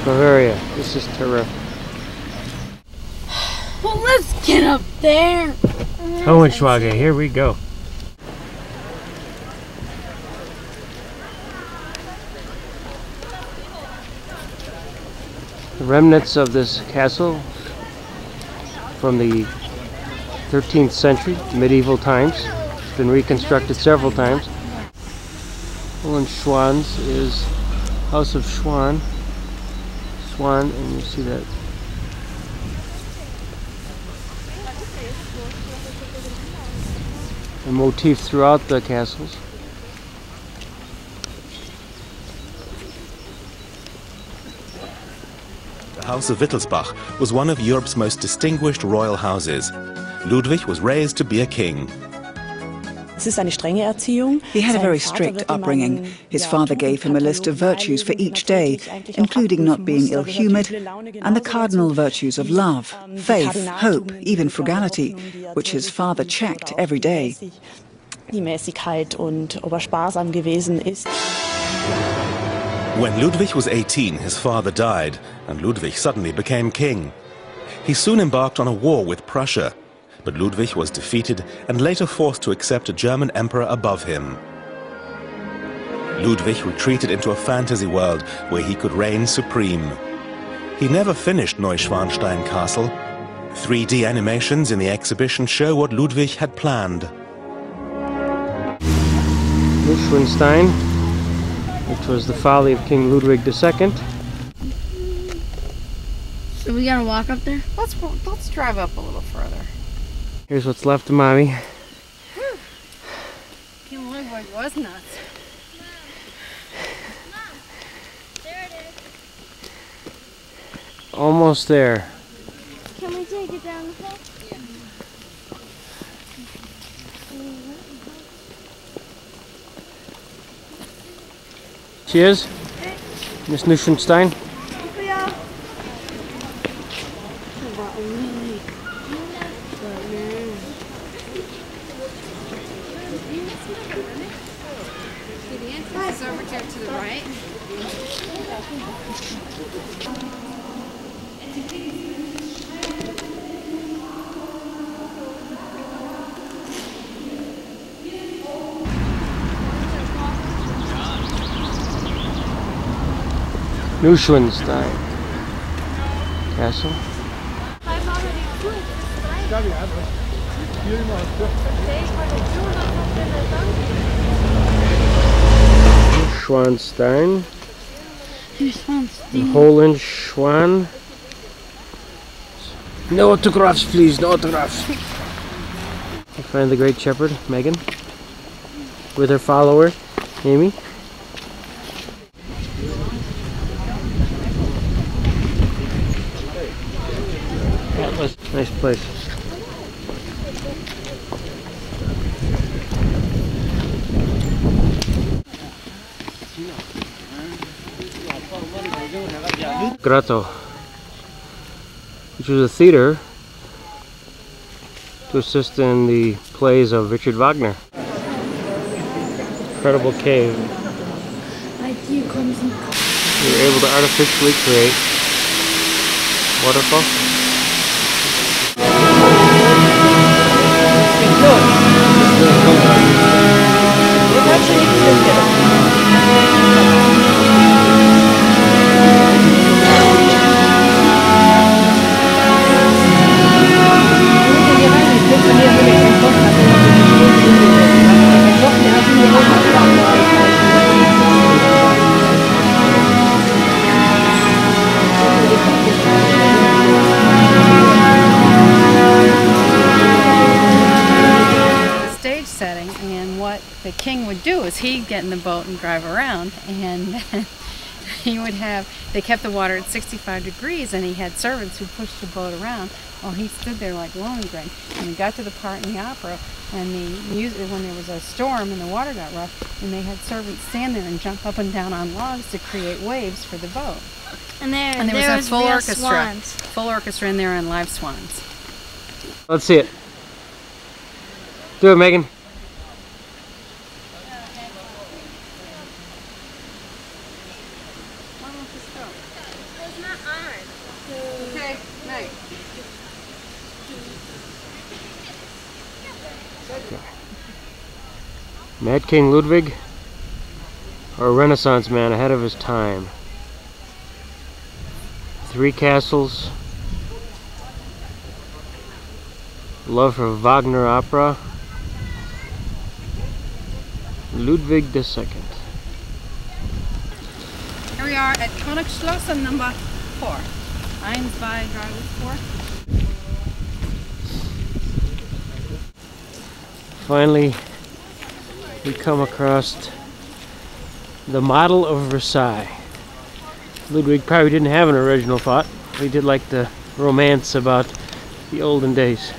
Bavaria. This is terrific. Well, let's get up there. Hohenschwangen, here we go. The remnants of this castle from the 13th century, medieval times. It's been reconstructed several times. Hohenschwangen is House of Swan, and you see that. A motif throughout the castles. The House of Wittelsbach was one of Europe's most distinguished royal houses. Ludwig was raised to be a king. He had a very strict upbringing. His father gave him a list of virtues for each day, including not being ill-humoured, and the cardinal virtues of love, faith, hope, even frugality, which his father checked every day. When Ludwig was 18, his father died, and Ludwig suddenly became king. He soon embarked on a war with Prussia, but Ludwig was defeated and later forced to accept a German emperor above him. Ludwig retreated into a fantasy world where he could reign supreme. He never finished Neuschwanstein Castle. 3D animations in the exhibition show what Ludwig had planned. Neuschwanstein, which was the folly of King Ludwig II. So we gotta walk up there? Let's drive up a little further. Here's what's left of Mommy. King Ludwig was nuts. There it is. Almost there. Can we take it down the hill? Yeah. She is? Miss Neuschwanstein? The entrance is over here to the right. Neuschwanstein Castle. Neuschwanstein. Hohenschwangen. No autographs, please, no autographs. I find the great shepherd, Megan, with her follower, Amy. That was a nice place. Grotto, which was a theater to assist in the plays of Richard Wagner. Incredible cave. You were able to artificially create waterfall. Setting, and what the king would do is he'd get in the boat and drive around, and then he would have, they kept the water at 65 degrees, and he had servants who pushed the boat around while he stood there like Lohengrin. And we got to the part in the opera and when there was a storm and the water got rough, and they had servants stand there and jump up and down on logs to create waves for the boat. And there was a full orchestra, swans. full orchestra in there and live swans. Let's see it. Do it, Megan. Mad King Ludwig, or a Renaissance man ahead of his time. 3 castles, love for Wagner opera, Ludwig II. Here we are at Königsschloss number 4. 1, 2, 3, 4. Finally, we come across the model of Versailles. Ludwig probably didn't have an original thought. He did like the romance about the olden days.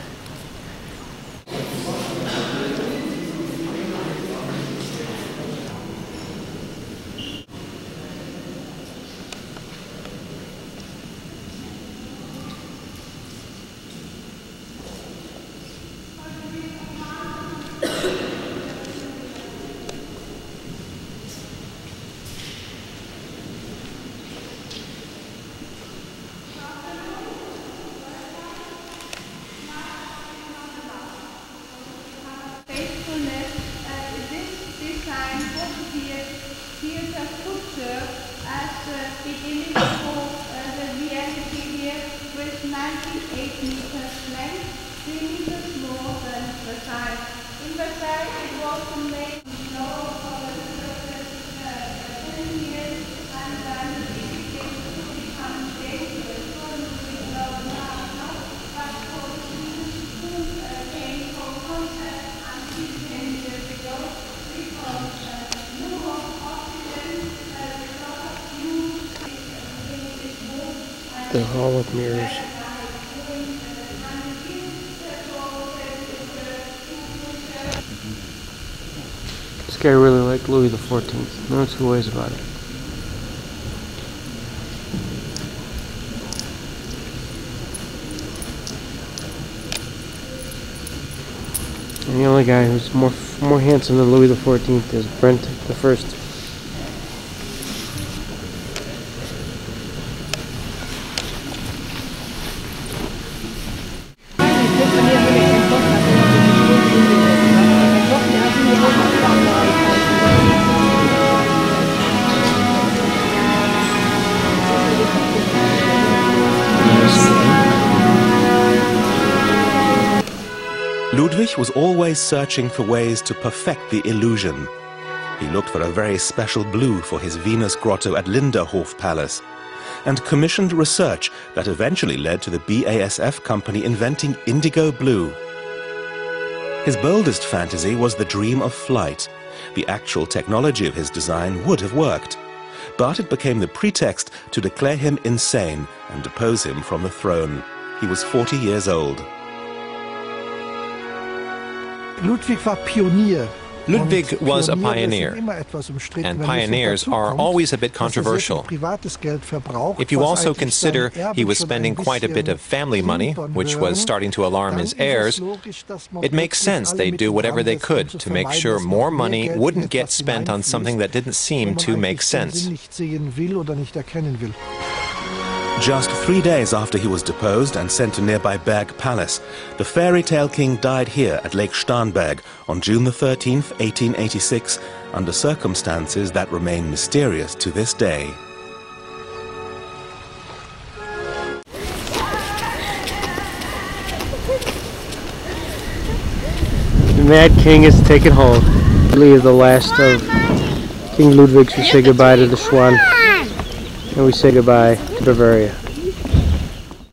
Beginning of the Vienna period with 98 meters length, 3 meters more than Versailles. In Versailles it was the main law for the circus 10 years, and then it began to become dangerous for the now, but for the students who came for contact until 10 years ago, because no more oxygen, The Hall of Mirrors. This guy really liked Louis XIV. No two ways about it. And the only guy who's more handsome than Louis XIV is Brent I. Ludwig was always searching for ways to perfect the illusion. He looked for a very special blue for his Venus grotto at Linderhof Palace, and commissioned research that eventually led to the BASF company inventing indigo blue. His boldest fantasy was the dream of flight. The actual technology of his design would have worked, but it became the pretext to declare him insane and depose him from the throne. He was 40 years old. Ludwig was a pioneer, and pioneers are always a bit controversial. If you also consider he was spending quite a bit of family money, which was starting to alarm his heirs, it makes sense they'd do whatever they could to make sure more money wouldn't get spent on something that didn't seem to make sense. Just 3 days after he was deposed and sent to nearby Berg Palace, the fairy tale king died here at Lake Starnberg on June the 13th, 1886, under circumstances that remain mysterious to this day. The Mad King is taken home. We leave the last of King Ludwig's. We say goodbye to the Swan, and we say goodbye to Bavaria.